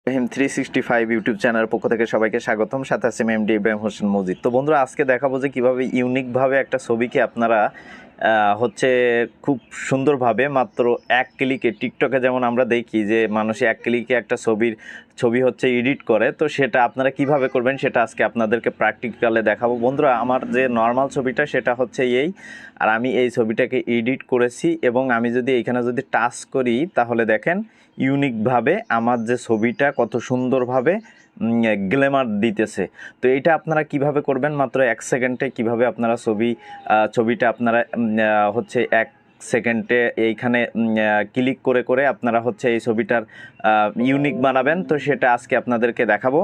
Ebrahim365 YouTube চ্যানেলের পক্ষ থেকে সবাইকে স্বাগতম। সাথে আছি Md Ebrahim Hossain Mazid। তো বন্ধুরা, আজকে দেখাবো যে কিভাবে ইউনিকভাবে একটা ছবিকে আপনারা খুব সুন্দরভাবে মাত্র এক ক্লিকে, টিকটকে যেমন আমরা দেখি যে মানুষ এক ক্লিকে একটা ছবি এডিট করে, তো সেটা আপনারা কিভাবে করবেন সেটা আজকে আপনাদেরকে প্র্যাকটিক্যালে দেখাবো। বন্ধুরা, আমার যে নর্মাল ছবিটা সেটা হচ্ছে আর আমি এই ছবিটাকে এডিট করেছি এবং আমি যদি এইখানে টাচ করি তাহলে দেখেন ইউনিকভাবে আমার যে ছবিটা কত সুন্দরভাবে গ্ল্যামার দিতেছে। তো এইটা আপনারা কিভাবে করবেন, মাত্র 1 সেকেন্ডে কিভাবে আপনারা ছবিটা আপনারা এক সেকেন্ডে এইখানে ক্লিক করে করে আপনারা এই ছবিটার ইউনিক বানাবেন, তো সেটা আজকে আপনাদেরকে দেখাবো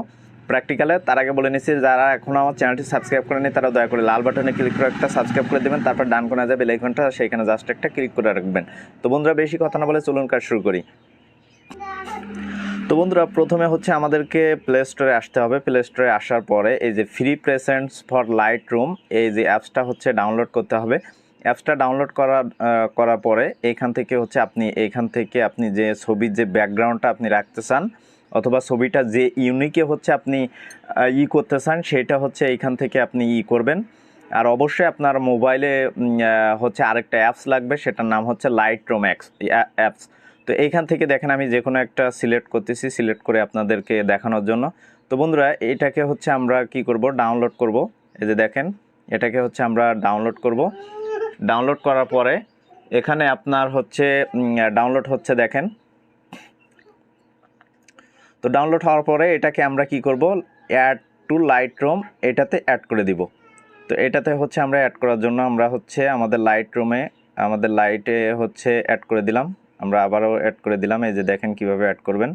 প্র্যাকটিক্যালে। তার আগে বলে নিচ্ছি, যারা এখনও আমার চ্যানেলটি সাবস্ক্রাইব করেনি তারা দয়া করে লাল বাটনে ক্লিক করে একটা সাবস্ক্রাইব করে দেবেন, তারপর ডান কোণে যাবে বেল আইকনটা, সেইখানে জাস্ট একটা ক্লিক করে রাখবেন। তো বন্ধুরা, বেশি কথা না বলে চলুন কাজ শুরু করি। তো বন্ধুরা, প্রথমে আমাদেরকে প্লে স্টোরে আসতে হবে। প্লে স্টোরে আসার পরে এই যে ফ্রি প্রেজেন্টস ফর লাইটরুম, এই যে অ্যাপসটা ডাউনলোড করতে হবে। অ্যাপসটা ডাউনলোড করার পরে এইখান থেকে আপনি যে ছবির যে ব্যাকগ্রাউন্ডটা আপনি রাখতে চান অথবা ছবিটা যে ইউনিকে আপনি করতে চান, সেটা এইখান থেকে আপনি করবেন। আর অবশ্যই আপনার মোবাইলে আরেকটা অ্যাপস লাগবে, সেটার নাম লাইটরুম অ্যাপস। তো এইখান থেকে দেখেন আমি যে কোনো একটা সিলেক্ট করতেছি, সিলেক্ট করে আপনাদেরকে দেখানোর জন্য। তো বন্ধুরা, এটাকে আমরা কি করব, ডাউনলোড করব। এই যে দেখেন, এটাকে আমরা ডাউনলোড করব। ডাউনলোড করার পরে এখানে আপনার ডাউনলোড দেখেন। তো ডাউনলোড হওয়ার পরে এটাকে আমরা কি করব, অ্যাড টু লাইটরুম, এটাতে অ্যাড করে দিব। তো এটাতে আমরা অ্যাড করার জন্য আমরা আমাদের লাইটরুমে আমাদের লাইটে অ্যাড করে দিলাম। আমরা আবারও অ্যাড করে দিলাম। এই যে দেখেন কিভাবে অ্যাড করবেন।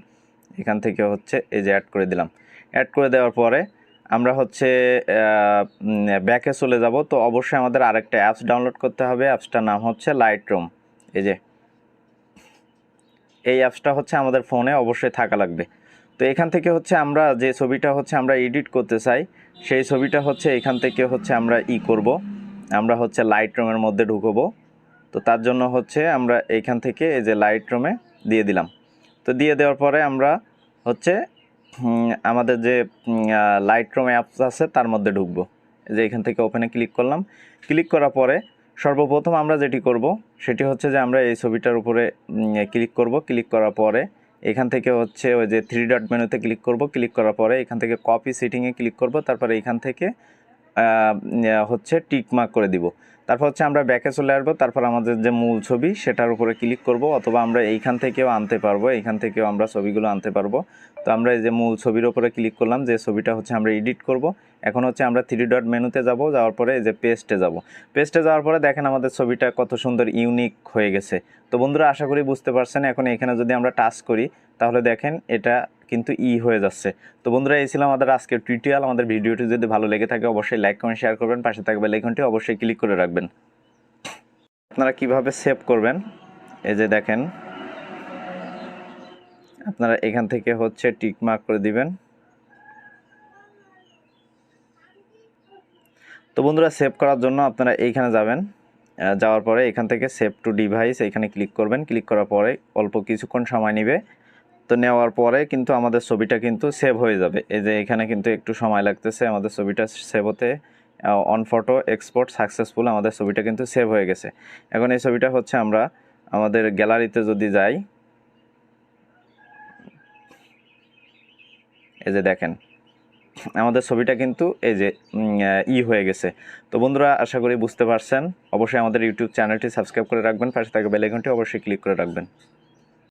এখান থেকে এই যে অ্যাড করে দিলাম। অ্যাড করে দেওয়ার পরে আমরা ব্যাকে চলে যাব। তো অবশ্যই আমাদের আরেকটা অ্যাপস ডাউনলোড করতে হবে। অ্যাপসটার নাম লাইটরুম। এই যে এই অ্যাপসটা আমাদের ফোনে অবশ্যই থাকা লাগবে। তো এখান থেকে আমরা যে ছবিটা আমরা এডিট করতে চাই, সেই ছবিটা এখান থেকে আমরা করব, আমরা লাইটরুমের মধ্যে ঢুকবো। তো তার জন্য আমরা এইখান থেকে এই যে লাইটরুমে দিয়ে দিলাম। তো দিয়ে দেওয়ার পরে আমরা আমাদের যে লাইটরুম অ্যাপস আছে তার মধ্যে ঢুকবো। এই যে এখান থেকে ওপেনে ক্লিক করলাম। ক্লিক করার পরে সর্বপ্রথম আমরা যেটি করব সেটি যে আমরা এই ছবিটার উপরে ক্লিক করব। ক্লিক করার পরে এখান থেকে ওই যে 3 ডট মেনুতে ক্লিক করব। ক্লিক করার পরে এখান থেকে কপি সেটিংয়ে ক্লিক করব। তারপরে এখান থেকে টিক মার্ক করে দিব। তারপর আমরা ব্যাকে চলে আসবো। তারপর আমাদের যে মূল ছবি সেটার উপরে ক্লিক করব, অথবা আমরা এইখান থেকেও আনতে পারবো, এইখান থেকেও আমরা ছবিগুলো আনতে পারবো। তো আমরা এই যে মূল ছবির উপরে ক্লিক করলাম, যে ছবিটা আমরা এডিট করব। এখন আমরা 3 ডট মেনুতে যাব, যাওয়ার পরে এই যে পেস্টে যাব। পেস্টে যাওয়ার পরে দেখেন আমাদের ছবিটা কত সুন্দর ইউনিক হয়ে গেছে। তো বন্ধুরা, আশা করি বুঝতে পারছেন। এখন এখানে যদি আমরা টাচ করি তাহলে দেখেন এটা কিন্তু হয়ে যাচ্ছে। তো বন্ধুরা, এই ছিল আমাদের আজকের টিউটোরিয়াল। আমাদের ভিডিওটি যদি ভালো লেগে থাকে অবশ্যই লাইক কমেন্ট শেয়ার করবেন, পাশে থাকবে বেল আইকনটি অবশ্যই ক্লিক করে রাখবেন। আপনারা কিভাবে সেভ করবেন, এই যে দেখেন, আপনারা এখান থেকে টিক মার্ক করে দিবেন। তো বন্ধুরা, সেভ করার জন্য আপনারা এইখানে যাবেন। যাওয়ার পরে এখান থেকে সেভ টু ডিভাইস এখানে ক্লিক করবেন। ক্লিক করার পরে অল্প কিছুক্ষণ সময় নেবে। তো নেওয়ার পরে কিন্তু আমাদের ছবিটা কিন্তু সেভ হয়ে যাবে। এই যে এখানে কিন্তু একটু সময় লাগতেছে আমাদের ছবিটা সেভ হতে। অন ফটো এক্সপোর্ট সাকসেসফুল, আমাদের ছবিটা কিন্তু সেভ হয়ে গেছে। এখন এই ছবিটা আমরা আমাদের গ্যালারিতে যদি যাই, এই যে দেখেন আমাদের ছবিটা কিন্তু এই যে হয়ে গেছে। তো বন্ধুরা, আশা করি বুঝতে পারছেন। অবশ্যই আমাদের ইউটিউব চ্যানেলটি সাবস্ক্রাইব করে রাখবেন, পাশে থাকা বেল আইকনটি অবশ্যই ক্লিক করে রাখবেন।